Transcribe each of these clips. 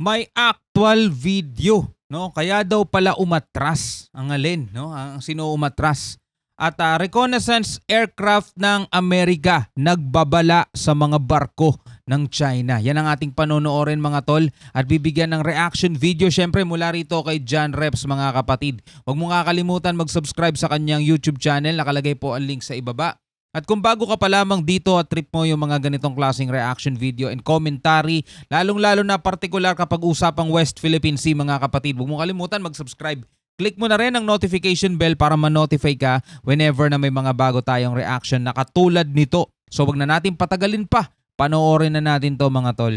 may actual video, no? Kaya daw pala umatras ang alin, no? Ang sino umatras. At reconnaissance aircraft ng Amerika nagbabala sa mga barko ng China. Yan ang ating panonoorin mga tol at bibigyan ng reaction video syempre mula rito kay John Reps mga kapatid. Huwag mo kakalimutan mag-subscribe sa kanyang YouTube channel. Nakalagay po ang link sa ibaba. At kung bago ka pa lamang dito at trip mo yung mga ganitong klaseng reaction video and commentary, lalong-lalo na partikular kapag usapang West Philippine Sea mga kapatid, huwag mo kalimutan mag-subscribe. Click mo na rin ang notification bell para ma-notify ka whenever na may mga bago tayong reaction na katulad nito. So wag na natin patagalin pa, panoorin na natin to mga tol.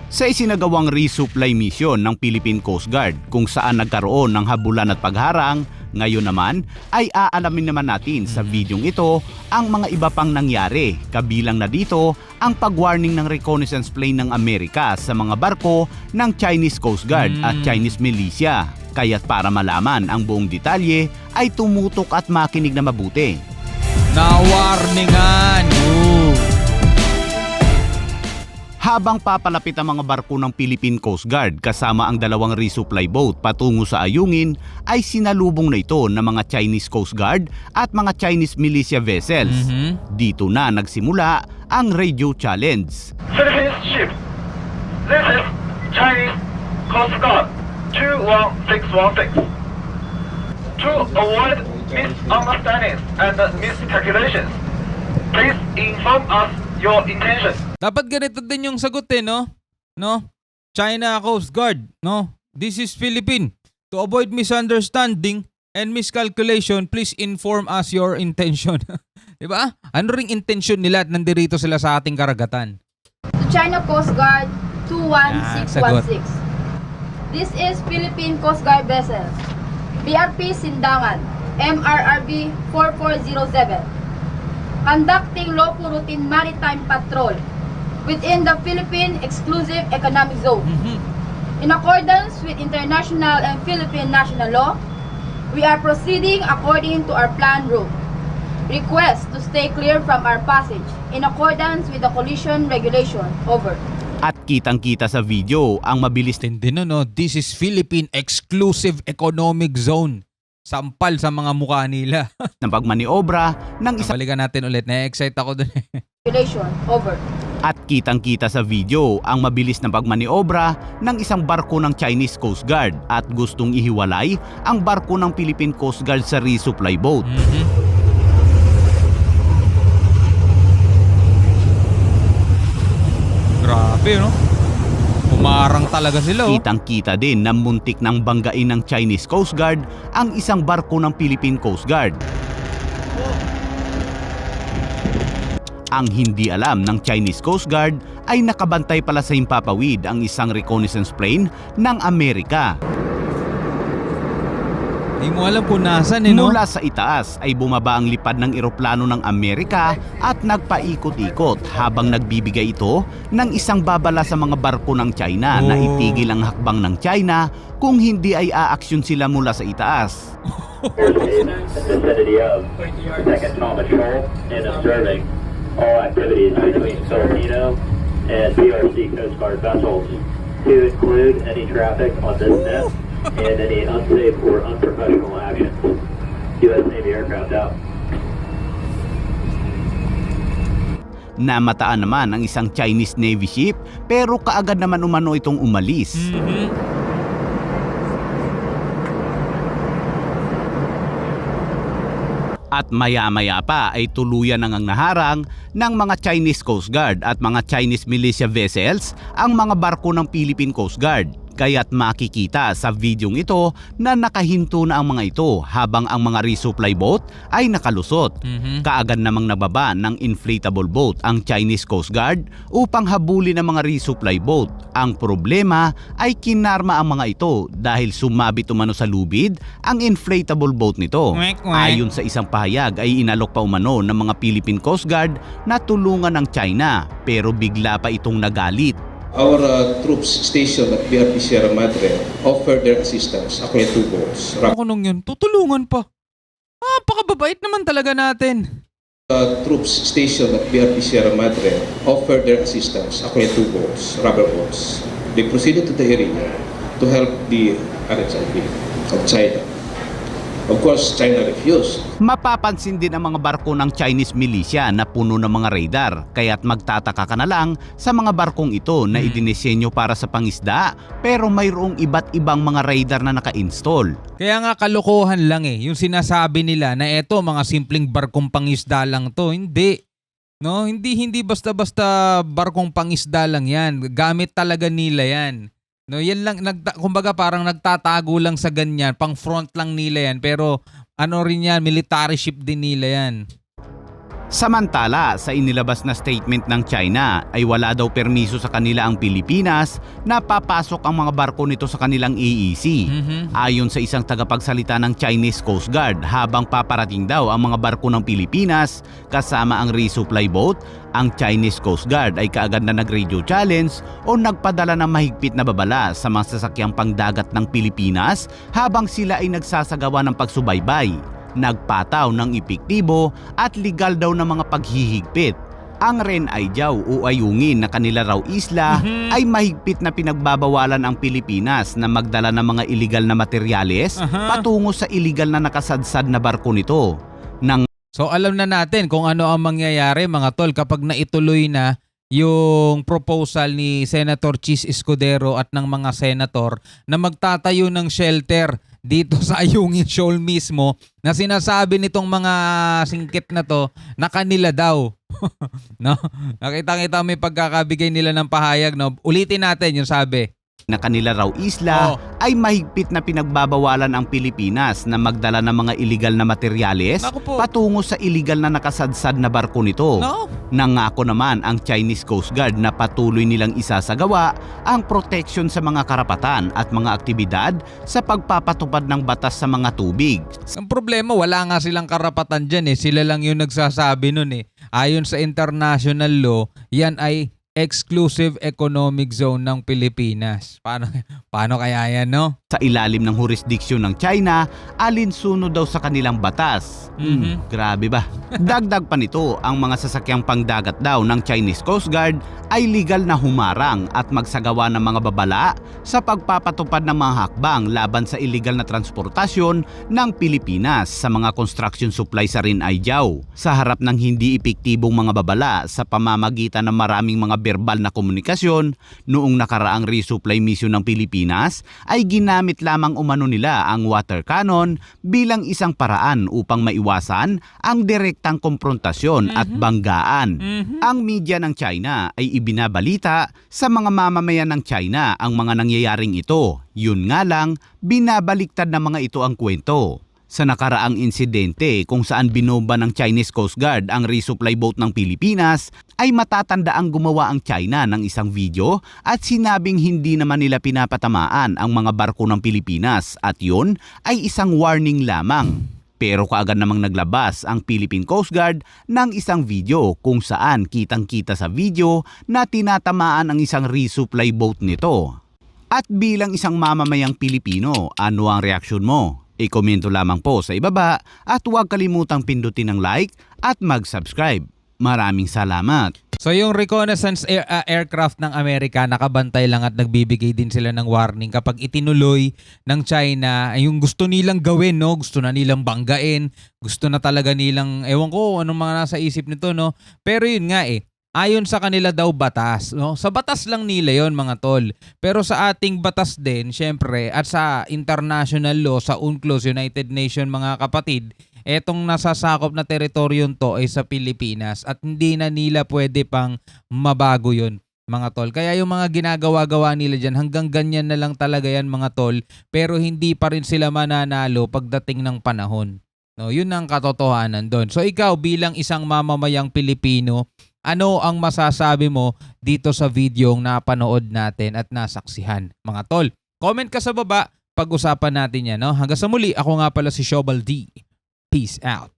Sa isinagawang resupply mission ng Philippine Coast Guard kung saan nagkaroon ng habulan at pagharang, ngayon naman ay aalamin naman natin sa videong ito ang mga iba pang nangyari. Kabilang na dito ang pag-warning ng reconnaissance plane ng Amerika sa mga barko ng Chinese Coast Guard at Chinese militia. Kaya't para malaman ang buong detalye ay tumutok at makinig na mabuti. Na-warningan! Habang papalapit ang mga barko ng Philippine Coast Guard kasama ang dalawang resupply boat patungo sa Ayungin, ay sinalubong na ito ng mga Chinese Coast Guard at mga Chinese militia vessels. Dito na nagsimula ang radio challenge. Philippines ship. This is Chinese Coast Guard 21616. To avoid misunderstandings and miscalculations, please inform us your intention. Dapat ganito din yung sagot no? China Coast Guard, no? This is Philippine. To avoid misunderstanding and miscalculation, please inform us your intention. Diba? Ano ring intention nila at nandirito sila sa ating karagatan? To China Coast Guard 21616. This is Philippine Coast Guard vessels. BRP Sindangan, MRRB 4407. Conducting local routine maritime patrol within the Philippine Exclusive Economic Zone. In accordance with international and Philippine national law, we are proceeding according to our planned route. Request to stay clear from our passage in accordance with the collision regulation. Over. At kitang-kita sa video ang mabilis Tindi no? This is Philippine Exclusive Economic Zone. Sampal sa mga mukha nila. na pagmaniobra ng isang Balikan natin ulit. Na-excite ako dun. Regulation. Over. At kitang-kita sa video ang mabilis na pagmaniobra ng isang barko ng Chinese Coast Guard at gustong ihiwalay ang barko ng Philippine Coast Guard sa resupply boat. Grabe, no? Umarang talaga sila, Kitang-kita din na muntik ng banggain ng Chinese Coast Guard ang isang barko ng Philippine Coast Guard. Ang hindi alam ng Chinese Coast Guard ay nakabantay pala sa himpapawid ang isang reconnaissance plane ng Amerika. Hindi mo alam kung nasan, no? Mula sa itaas ay bumaba ang lipad ng eroplano ng Amerika at nagpaikot-ikot habang nagbibigay ito ng isang babala sa mga barko ng China na itigil ang hakbang ng China kung hindi ay aaksyon sila mula sa itaas. In the vicinity of Second Thomas Shoal and observing all activities between Filipino and PRC Coast Guard vessels to include any traffic on this net and any unsafe or unprofessional actions. U.S. Navy aircraft out. Namataan naman ang isang Chinese Navy ship pero kaagad naman umano itong umalis. At maya-maya pa ay tuluyan nang naharang ng mga Chinese Coast Guard at mga Chinese militia vessels ang mga barko ng Philippine Coast Guard. Kaya't makikita sa videong ito na nakahinto na ang mga ito habang ang mga resupply boat ay nakalusot. Kaagad namang nababa ng inflatable boat ang Chinese Coast Guard upang habulin ang mga resupply boat. Ang problema ay kinarma ang mga ito dahil sumabit umano sa lubid ang inflatable boat nito. Ayon sa isang pahayag ay inalok pa umano ng mga Philippine Coast Guard na tulungan ng China pero bigla pa itong nagalit. Our troops stationed at BRP Sierra Madre offered their assistance across 2 boats. Ako nung yun, tutulungan pa. Pakababait naman talaga natin. Troops stationed at BRP Sierra Madre offered their assistance across 2 boats, rubber boats. they proceeded to the area to help the RHIP of China. Of course, China refused. Mapapansin din ang mga barko ng Chinese militia na puno ng mga radar, kaya't magtataka ka na lang sa mga barkong ito na idinisenyo para sa pangisda pero mayroong iba't ibang mga radar na naka-install. Kaya nga kalokohan lang yung sinasabi nila na eto mga simpleng barkong pangisda lang to. Hindi. No, hindi basta-basta barkong pangisda lang 'yan. Gamit talaga nila 'yan. No, yan lang kumbaga parang nagtatago lang sa ganyan, pang front lang nila 'yan, pero ano rin 'yan, military ship din nila 'yan. Samantala, sa inilabas na statement ng China ay wala daw permiso sa kanila ang Pilipinas na papasok ang mga barko nito sa kanilang AEC. Ayon sa isang tagapagsalita ng Chinese Coast Guard, habang paparating daw ang mga barko ng Pilipinas kasama ang resupply boat, ang Chinese Coast Guard ay kaagad na nag-radio challenge o nagpadala ng mahigpit na babala sa mga sasakyang pangdagat ng Pilipinas habang sila ay nagsasagawa ng pagsubaybay. Nagpataw ng epektibo at legal daw na mga paghihigpit. Ang Ren Aijiao o Ayungin na kanila raw isla ay mahigpit na pinagbabawalan ang Pilipinas na magdala ng mga illegal na materyales patungo sa illegal na nakasadsad na barko nito. So alam na natin kung ano ang mangyayari mga tol kapag naituloy na yung proposal ni Senator Chis Escudero at ng mga senator na magtatayo ng shelter dito sa Ayungin Shoal mismo na sinasabi nitong mga singkit na to na kanila daw. No? Nakita-kita may pagkakabigay nila ng pahayag. No? Ulitin natin yung sabi. Na kanila raw isla ay mahigpit na pinagbabawalan ang Pilipinas na magdala ng mga illegal na materyales patungo sa illegal na nakasadsad na barko nito. Nangako naman ang Chinese Coast Guard na patuloy nilang isasagawa ang proteksyon sa mga karapatan at mga aktibidad sa pagpapatupad ng batas sa mga tubig. Ang problema, wala nga silang karapatan dyan Sila lang yung nagsasabi nun Ayon sa international law, yan ay exclusive economic zone ng Pilipinas. Paano kaya yan, no? Sa ilalim ng jurisdiksyon ng China, alinsunod daw sa kanilang batas. Grabe ba? Dagdag pa nito, ang mga sasakyang pangdagat daw ng Chinese Coast Guard ay legal na humarang at magsagawa ng mga babala sa pagpapatupad ng mga hakbang laban sa illegal na transportasyon ng Pilipinas sa mga construction supply sa Ren Aijiao. Sa harap ng hindi epektibong mga babala sa pamamagitan ng maraming mga verbal na komunikasyon, noong nakaraang resupply mission ng Pilipinas ay ginamit lamang umano nila ang water cannon bilang isang paraan upang maiwasan ang direktang komprontasyon at banggaan. Ang media ng China ay ibinabalita sa mga mamamayan ng China ang mga nangyayaring ito. Yun nga lang, binabaliktad ng mga ito ang kwento. Sa nakaraang insidente kung saan binomba ng Chinese Coast Guard ang resupply boat ng Pilipinas, ay matatandaang gumawa ang China ng isang video at sinabing hindi naman nila pinapatamaan ang mga barko ng Pilipinas at yun ay isang warning lamang. Pero kaagad namang naglabas ang Philippine Coast Guard ng isang video kung saan kitang-kita sa video na tinatamaan ang isang resupply boat nito. At bilang isang mamamayang Pilipino, ano ang reaksyon mo? I-komento lamang po sa ibaba at huwag kalimutang pindutin ang like at mag-subscribe. Maraming salamat! So yung reconnaissance aircraft ng Amerika nakabantay lang at nagbibigay din sila ng warning kapag itinuloy ng China ay yung gusto nilang gawin, no? Gusto na nilang banggain, gusto na talaga nilang, ewan ko anong mga nasa isip nito, no? Pero yun nga ayon sa kanila daw batas, no? Sa batas lang nila yon mga tol. Pero sa ating batas din, syempre, at sa international law, sa UNCLOS, United Nations mga kapatid, etong nasasakop na teritoryo to ay sa Pilipinas at hindi na nila pwede pang mabago yon mga tol. Kaya yung mga ginagawa-gawa nila dyan, hanggang ganyan na lang talaga yan mga tol, pero hindi pa rin sila mananalo pagdating ng panahon. No, yun ang katotohanan doon. So ikaw bilang isang mamamayang Pilipino, ano ang masasabi mo dito sa videong napanood natin at nasaksihan mga tol? Comment ka sa baba, pag-usapan natin yan. No? Hanggang sa muli, ako nga pala si Shobal D. Peace out.